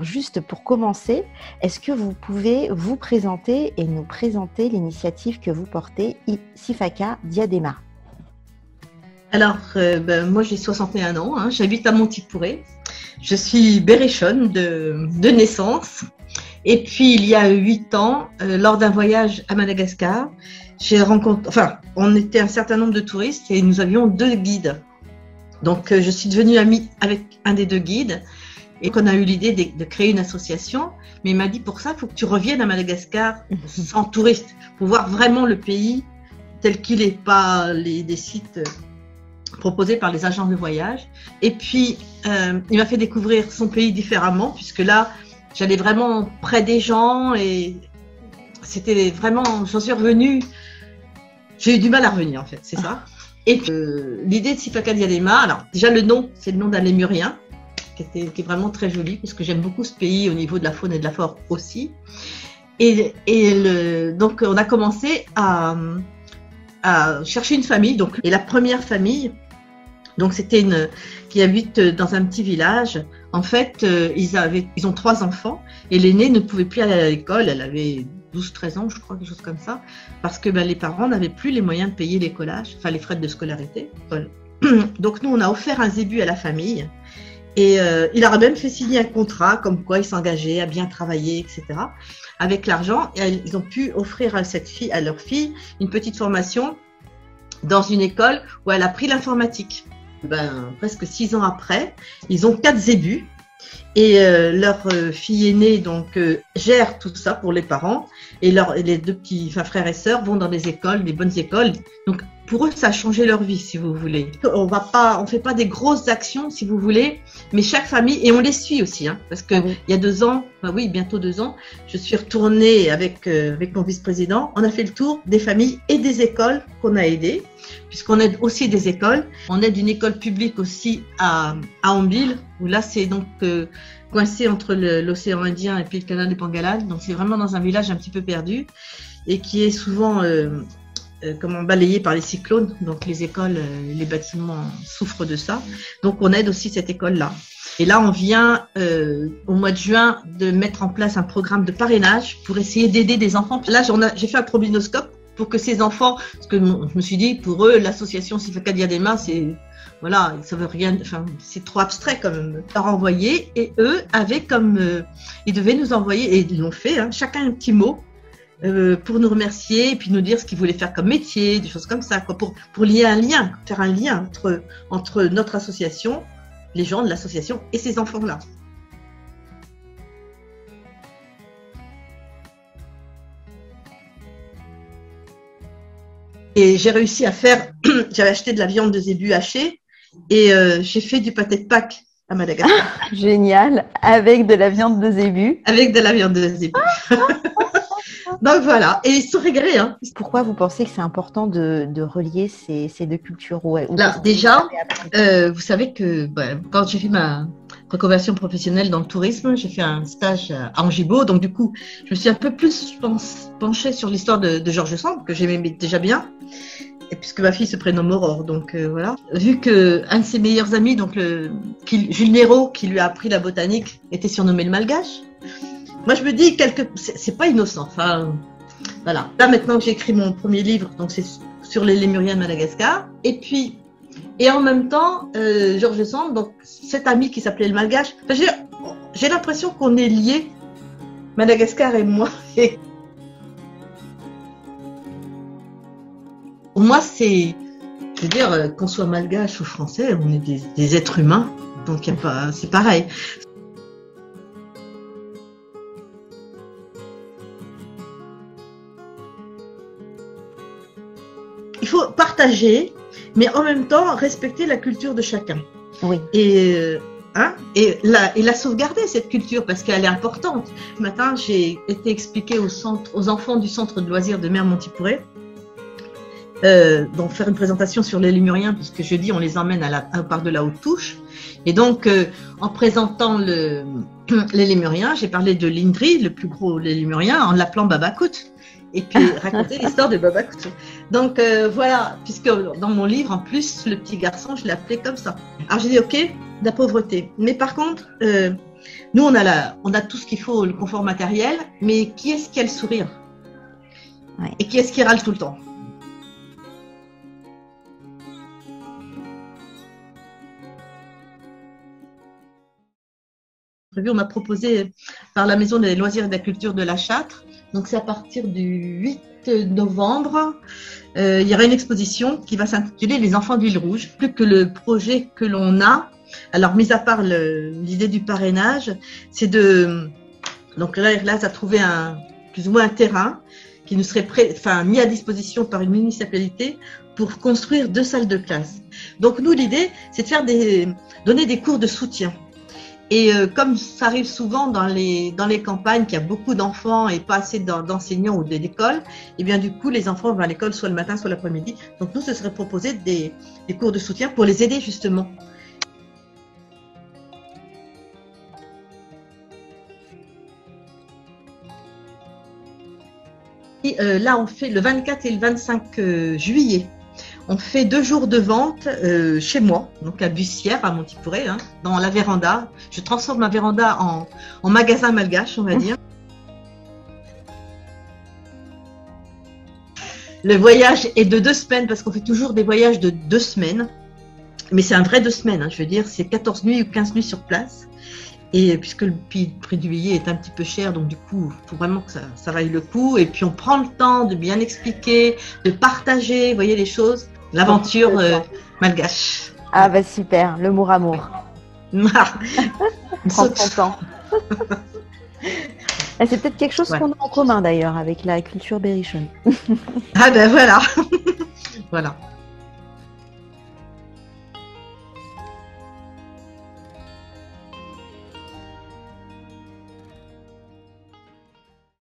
Juste pour commencer, est-ce que vous pouvez vous présenter et nous présenter l'initiative que vous portez, Sifaka Diadema? Alors, moi j'ai 61 ans, hein, j'habite à Montipouré. Je suis berrichonne de naissance. Et puis il y a 8 ans, lors d'un voyage à Madagascar, on était un certain nombre de touristes et nous avions 2 guides. Donc je suis devenue amie avec un des 2 guides et qu'on a eu l'idée de créer une association. Mais il m'a dit, pour ça, il faut que tu reviennes à Madagascar sans touristes, pour voir vraiment le pays tel qu'il est, pas des sites proposés par les agents de voyage. Et puis, il m'a fait découvrir son pays différemment, puisque là, j'allais vraiment près des gens et c'était vraiment, j'en suis revenue, j'ai eu du mal à revenir en fait, c'est ça. Et l'idée de Sifaka Diadema, alors déjà le nom, c'est le nom d'un lémurien, qui est vraiment très joli, parce que j'aime beaucoup ce pays au niveau de la faune et de la flore aussi. Donc on a commencé à chercher une famille, et la première famille, donc c'était qui habite dans un petit village. En fait, ils ont 3 enfants et l'aînée ne pouvait plus aller à l'école. Elle avait 12-13 ans, je crois, quelque chose comme ça, parce que les parents n'avaient plus les moyens de payer l'écolage, enfin les frais de scolarité. Donc nous, on a offert un zébu à la famille et il leur a même fait signer un contrat comme quoi ils s'engageaient à bien travailler, etc. Avec l'argent, ils ont pu offrir à leur fille une petite formation dans une école où elle a pris l'informatique. Presque 6 ans après, ils ont 4 zébus et leur fille aînée gère tout ça pour les parents et les 2 petits frères et sœurs vont dans des écoles, des bonnes écoles. Donc pour eux, ça a changé leur vie, si vous voulez. On fait pas des grosses actions, si vous voulez, mais chaque famille, et on les suit aussi, hein, parce que il y a 2 ans, bientôt 2 ans, je suis retournée avec mon vice-président. On a fait le tour des familles et des écoles qu'on a aidées, puisqu'on aide aussi des écoles. On aide une école publique aussi à Ambil, où là c'est donc coincé entre l'océan Indien et puis le canal de Pangalal. Donc c'est vraiment dans un village un petit peu perdu et qui est souvent balayé par les cyclones. Donc les écoles, les bâtiments souffrent de ça. Donc on aide aussi cette école-là. Et là, on vient au mois de juin de mettre en place un programme de parrainage pour essayer d'aider des enfants. Là, j'ai fait un probinoscope pour que ces enfants, parce que je me suis dit, pour eux, l'association Sifaka Diadema, ça veut rien, c'est trop abstrait quand même. Leur envoyer, et eux avaient ils devaient nous envoyer, et ils l'ont fait, hein, chacun un petit mot pour nous remercier et puis nous dire ce qu'ils voulaient faire comme métier, des choses comme ça, quoi, pour lier un lien, faire un lien entre notre association, les gens de l'association et ces enfants-là. Et j'ai réussi à faire, j'avais acheté de la viande de zébu hachée et j'ai fait du pâté de Pâques à Madagascar. Génial, avec de la viande de zébu. Avec de la viande de zébu. Donc voilà, et ils se sont régalés. Hein. Pourquoi vous pensez que c'est important de relier ces 2 cultures? Alors, déjà, vous savez que quand j'ai fait ma reconversion professionnelle dans le tourisme, j'ai fait un stage à Angibault, donc du coup, je me suis un peu plus penchée sur l'histoire de George Sand, que j'aimais déjà bien, et puisque ma fille se prénomme Aurore, donc voilà. Vu qu'un de ses meilleurs amis, Jules Néraud, qui lui a appris la botanique, était surnommé le Malgache. Moi, je me dis, c'est pas innocent. Enfin, voilà. Là, maintenant que j'ai écrit mon premier livre, donc c'est sur les lémuriens de Madagascar. Et en même temps, George Sand, donc cet ami qui s'appelait le Malgache. J'ai l'impression qu'on est liés, Madagascar et moi. Et pour moi, je veux dire, qu'on soit malgache ou français, on est des êtres humains. Donc, c'est pareil. Il faut partager, mais en même temps respecter la culture de chacun. Oui. Et la sauvegarder, cette culture, parce qu'elle est importante. Ce matin, j'ai été expliquer aux enfants du centre de loisirs de Mer Montipouré, donc faire une présentation sur les lémuriens, puisque jeudi, on les emmène au parc de la Haute-Touche. Et donc, en présentant les lémuriens, j'ai parlé de l'Indri, le plus gros lémurien, en l'appelant Babakout. Et puis raconter l'histoire de Babakout. Donc voilà, puisque dans mon livre, en plus, le petit garçon, je l'ai appelé comme ça. Alors j'ai dit, ok, la pauvreté. Mais par contre, Nous, on a tout ce qu'il faut, le confort matériel, mais qui est-ce qui a le sourire? Ouais. Et qui est-ce qui râle tout le temps? On m'a proposé par la Maison des loisirs et de la culture de la Châtre. Donc, c'est à partir du 8 novembre. Il y aura une exposition qui va s'intituler Les enfants d'Huile Rouge. Plus que le projet que l'on a, alors, mis à part l'idée du parrainage, c'est de. Donc là, ça a trouvé plus ou moins un terrain qui nous serait mis à disposition par une municipalité pour construire 2 salles de classe. Donc, nous, l'idée, c'est de donner des cours de soutien. Et comme ça arrive souvent dans les campagnes, qu'il y a beaucoup d'enfants et pas assez d'enseignants ou d'écoles, et bien du coup, les enfants vont à l'école soit le matin, soit l'après-midi. Donc nous, ce serait proposé des cours de soutien pour les aider justement. Et, là, on fait le 24 et le 25 juillet. On fait 2 jours de vente chez moi, donc à Bussière, à Montipouré, hein, dans la véranda. Je transforme ma véranda en magasin malgache, on va dire. Le voyage est de 2 semaines, parce qu'on fait toujours des voyages de 2 semaines. Mais c'est un vrai 2 semaines, hein, je veux dire, c'est 14 nuits ou 15 nuits sur place. Et puisque le prix du billet est un petit peu cher, donc du coup, il faut vraiment que ça vaille le coup. Et puis, on prend le temps de bien expliquer, de partager, vous voyez les choses. L'aventure malgache. Ah bah super, le mot amour. Prends ton temps. C'est peut-être quelque chose qu'on a en commun d'ailleurs avec la culture berrichonne. Ah ben voilà. Voilà.